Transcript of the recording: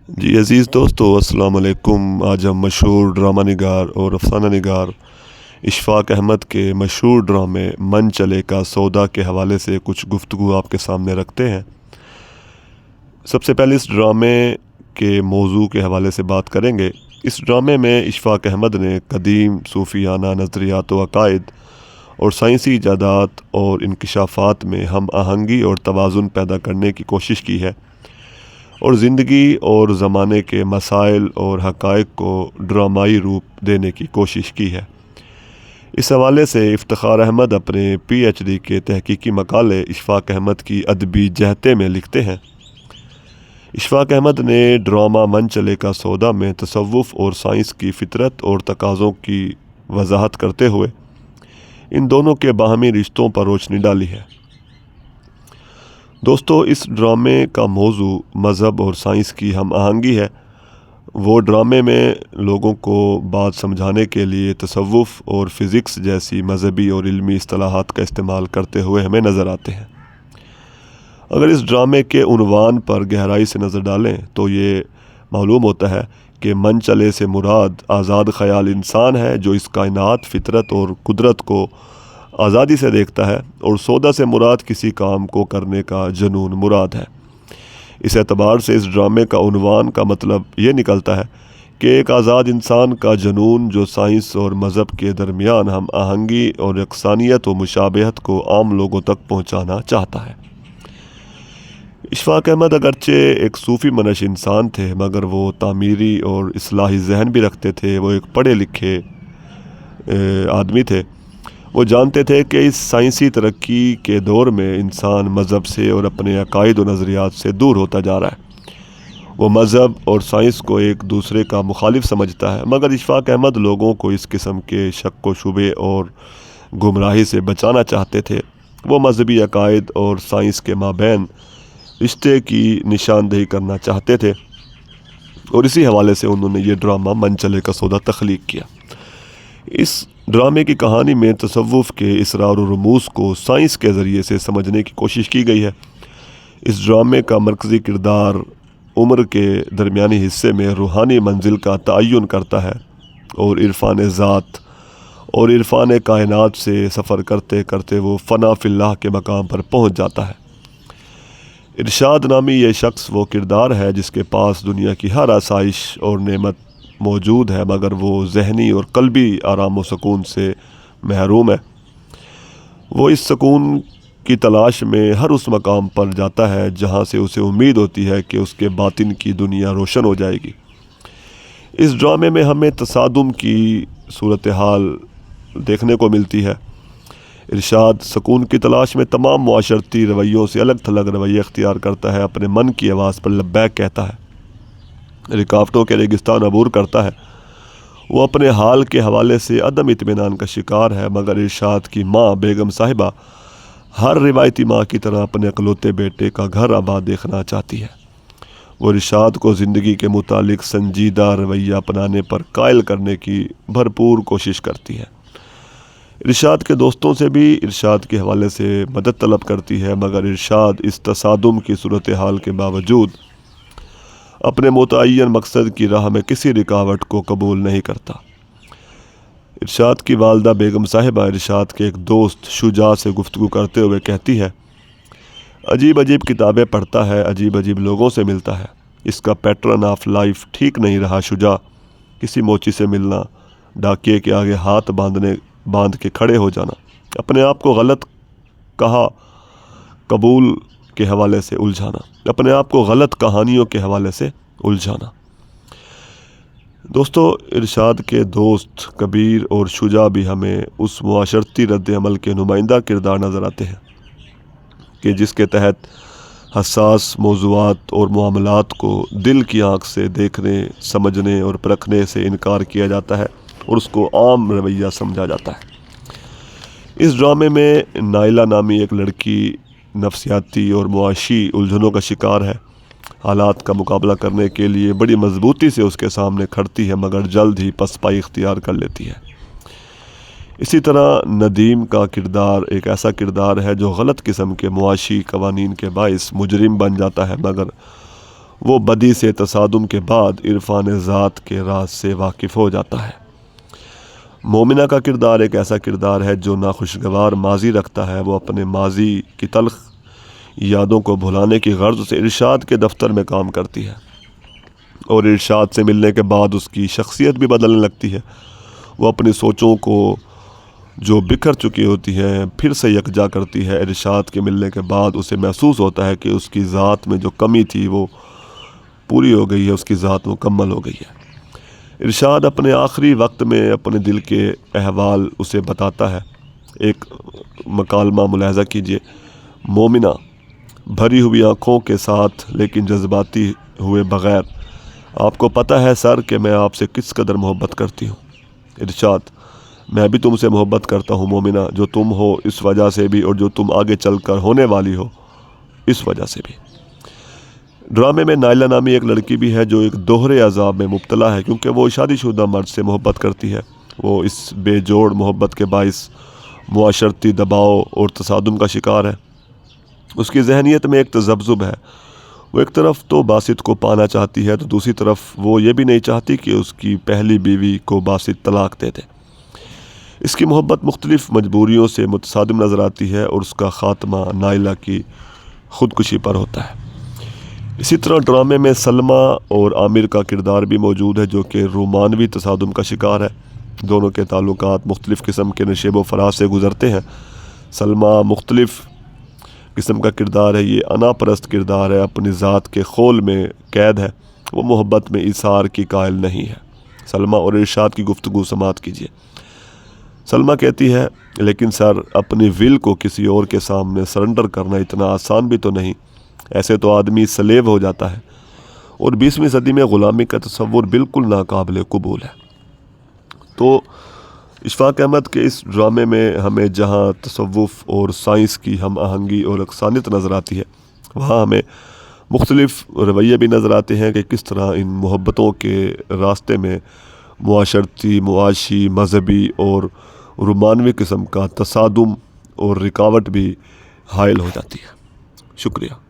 جی عزیز دوستو، السلام علیکم۔ آج ہم مشہور ڈرامہ نگار اور افسانہ نگار اشفاق احمد کے مشہور ڈرامے من چلے کا سودا کے حوالے سے کچھ گفتگو آپ کے سامنے رکھتے ہیں۔ سب سے پہلے اس ڈرامے کے موضوع کے حوالے سے بات کریں گے۔ اس ڈرامے میں اشفاق احمد نے قدیم صوفیانہ نظریات و عقائد اور سائنسی ایجادات اور انکشافات میں ہم آہنگی اور توازن پیدا کرنے کی کوشش کی ہے، اور زندگی اور زمانے کے مسائل اور حقائق کو ڈرامائی روپ دینے کی کوشش کی ہے۔ اس حوالے سے افتخار احمد اپنے پی ایچ ڈی کے تحقیقی مقالے اشفاق احمد کی ادبی جہتے میں لکھتے ہیں۔ اشفاق احمد نے ڈرامہ من چلے کا سودا میں تصوف اور سائنس کی فطرت اور تقاضوں کی وضاحت کرتے ہوئے ان دونوں کے باہمی رشتوں پر روشنی ڈالی ہے۔ دوستو، اس ڈرامے کا موضوع مذہب اور سائنس کی ہم آہنگی ہے۔ وہ ڈرامے میں لوگوں کو بات سمجھانے کے لیے تصوف اور فزکس جیسی مذہبی اور علمی اصطلاحات کا استعمال کرتے ہوئے ہمیں نظر آتے ہیں۔ اگر اس ڈرامے کے عنوان پر گہرائی سے نظر ڈالیں تو یہ معلوم ہوتا ہے کہ من چلے سے مراد آزاد خیال انسان ہے جو اس کائنات، فطرت اور قدرت کو آزادی سے دیکھتا ہے، اور سودا سے مراد کسی کام کو کرنے کا جنون مراد ہے۔ اس اعتبار سے اس ڈرامے کا عنوان کا مطلب یہ نکلتا ہے کہ ایک آزاد انسان کا جنون جو سائنس اور مذہب کے درمیان ہم آہنگی اور یکسانیت و مشابہت کو عام لوگوں تک پہنچانا چاہتا ہے۔ اشفاق احمد اگرچہ ایک صوفی منش انسان تھے، مگر وہ تعمیری اور اصلاحی ذہن بھی رکھتے تھے۔ وہ ایک پڑھے لکھے آدمی تھے۔ وہ جانتے تھے کہ اس سائنسی ترقی کے دور میں انسان مذہب سے اور اپنے عقائد و نظریات سے دور ہوتا جا رہا ہے۔ وہ مذہب اور سائنس کو ایک دوسرے کا مخالف سمجھتا ہے، مگر اشفاق احمد لوگوں کو اس قسم کے شک و شبے اور گمراہی سے بچانا چاہتے تھے۔ وہ مذہبی عقائد اور سائنس کے مابین رشتے کی نشاندہی کرنا چاہتے تھے، اور اسی حوالے سے انہوں نے یہ ڈرامہ من چلے کا سودا تخلیق کیا۔ اس ڈرامے کی کہانی میں تصوف کے اسرار و رموز کو سائنس کے ذریعے سے سمجھنے کی کوشش کی گئی ہے۔ اس ڈرامے کا مرکزی کردار عمر کے درمیانی حصے میں روحانی منزل کا تعین کرتا ہے، اور عرفان ذات اور عرفان کائنات سے سفر کرتے کرتے وہ فنا فی اللہ کے مقام پر پہنچ جاتا ہے۔ ارشاد نامی یہ شخص وہ کردار ہے جس کے پاس دنیا کی ہر آسائش اور نعمت موجود ہے، مگر وہ ذہنی اور قلبی آرام و سکون سے محروم ہے۔ وہ اس سکون کی تلاش میں ہر اس مقام پر جاتا ہے جہاں سے اسے امید ہوتی ہے کہ اس کے باطن کی دنیا روشن ہو جائے گی۔ اس ڈرامے میں ہمیں تصادم کی صورتحال دیکھنے کو ملتی ہے۔ ارشاد سکون کی تلاش میں تمام معاشرتی رویوں سے الگ تھلگ رویہ اختیار کرتا ہے، اپنے من کی آواز پر لبیک کہتا ہے، رکاوٹوں کے ریگستان عبور کرتا ہے۔ وہ اپنے حال کے حوالے سے عدم اطمینان کا شکار ہے، مگر ارشاد کی ماں بیگم صاحبہ ہر روایتی ماں کی طرح اپنے اکلوتے بیٹے کا گھر آباد دیکھنا چاہتی ہے۔ وہ ارشاد کو زندگی کے متعلق سنجیدہ رویہ اپنانے پر قائل کرنے کی بھرپور کوشش کرتی ہے۔ ارشاد کے دوستوں سے بھی ارشاد کے حوالے سے مدد طلب کرتی ہے، مگر ارشاد اس تصادم کی صورتحال کے باوجود اپنے متعین مقصد کی راہ میں کسی رکاوٹ کو قبول نہیں کرتا۔ ارشاد کی والدہ بیگم صاحبہ ارشاد کے ایک دوست شجاع سے گفتگو کرتے ہوئے کہتی ہے، عجیب عجیب کتابیں پڑھتا ہے، عجیب عجیب لوگوں سے ملتا ہے، اس کا پیٹرن آف لائف ٹھیک نہیں رہا شجاع۔ کسی موچی سے ملنا، ڈاکیے کے آگے ہاتھ باندھ کے کھڑے ہو جانا، اپنے آپ کو غلط کہا قبول کے حوالے سے الجھانا، اپنے آپ کو غلط کہانیوں کے حوالے سے الجھانا۔ دوستو، ارشاد کے دوست کبیر اور شجاع بھی ہمیں اس معاشرتی رد عمل کے نمائندہ کردار نظر آتے ہیں کہ جس کے تحت حساس موضوعات اور معاملات کو دل کی آنکھ سے دیکھنے، سمجھنے اور پرکھنے سے انکار کیا جاتا ہے، اور اس کو عام رویہ سمجھا جاتا ہے۔ اس ڈرامے میں نائلہ نامی ایک لڑکی نفسیاتی اور معاشی الجھنوں کا شکار ہے۔ حالات کا مقابلہ کرنے کے لیے بڑی مضبوطی سے اس کے سامنے کھڑتی ہے، مگر جلد ہی پسپائی اختیار کر لیتی ہے۔ اسی طرح ندیم کا کردار ایک ایسا کردار ہے جو غلط قسم کے معاشی قوانین کے باعث مجرم بن جاتا ہے، مگر وہ بدی سے تصادم کے بعد عرفان ذات کے راز سے واقف ہو جاتا ہے۔ مومنہ کا کردار ایک ایسا کردار ہے جو ناخوشگوار ماضی رکھتا ہے۔ وہ اپنے ماضی کی تلخ یادوں کو بھلانے کی غرض سے ارشاد کے دفتر میں کام کرتی ہے، اور ارشاد سے ملنے کے بعد اس کی شخصیت بھی بدلنے لگتی ہے۔ وہ اپنی سوچوں کو جو بکھر چکی ہوتی ہیں پھر سے یکجا کرتی ہے۔ ارشاد کے ملنے کے بعد اسے محسوس ہوتا ہے کہ اس کی ذات میں جو کمی تھی وہ پوری ہو گئی ہے، اس کی ذات مکمل ہو گئی ہے۔ ارشاد اپنے آخری وقت میں اپنے دل کے احوال اسے بتاتا ہے۔ ایک مکالمہ ملاحظہ کیجئے: مومنہ بھری ہوئی آنکھوں کے ساتھ لیکن جذباتی ہوئے بغیر: آپ کو پتہ ہے سر کہ میں آپ سے کس قدر محبت کرتی ہوں۔ ارشاد: میں بھی تم سے محبت کرتا ہوں مومنہ، جو تم ہو اس وجہ سے بھی اور جو تم آگے چل کر ہونے والی ہو اس وجہ سے بھی۔ ڈرامے میں نائلہ نامی ایک لڑکی بھی ہے جو ایک دوہرے عذاب میں مبتلا ہے، کیونکہ وہ شادی شدہ مرد سے محبت کرتی ہے۔ وہ اس بے جوڑ محبت کے باعث معاشرتی دباؤ اور تصادم کا شکار ہے۔ اس کی ذہنیت میں ایک تذبذب ہے۔ وہ ایک طرف تو باسط کو پانا چاہتی ہے تو دوسری طرف وہ یہ بھی نہیں چاہتی کہ اس کی پہلی بیوی کو باسط طلاق دے دے۔ اس کی محبت مختلف مجبوریوں سے متصادم نظر آتی ہے اور اس کا خاتمہ نائلہ کی خودکشی پر ہوتا ہے۔ اسی طرح ڈرامے میں سلمیٰ اور عامر کا کردار بھی موجود ہے، جو کہ رومانوی تصادم کا شکار ہے۔ دونوں کے تعلقات مختلف قسم کے نشیب و فراز سے گزرتے ہیں۔ سلمیٰ مختلف قسم کا کردار ہے، یہ انا پرست کردار ہے، اپنی ذات کے خول میں قید ہے، وہ محبت میں ایثار کی قائل نہیں ہے۔ سلمیٰ اور ارشاد کی گفتگو سماعت کیجیے۔ سلمیٰ کہتی ہے: لیکن سر، اپنی ول کو کسی اور کے سامنے سرنڈر کرنا اتنا آسان بھی تو نہیں، ایسے تو آدمی سلیو ہو جاتا ہے، اور 20ویں صدی میں غلامی کا تصور بالکل ناقابل قبول ہے۔ تو اشفاق احمد کے اس ڈرامے میں ہمیں جہاں تصوف اور سائنس کی ہم آہنگی اور یکسانیت نظر آتی ہے، وہاں ہمیں مختلف رویے بھی نظر آتے ہیں کہ کس طرح ان محبتوں کے راستے میں معاشرتی، معاشی، مذہبی اور رومانوی قسم کا تصادم اور رکاوٹ بھی حائل ہو جاتی ہے۔ شکریہ۔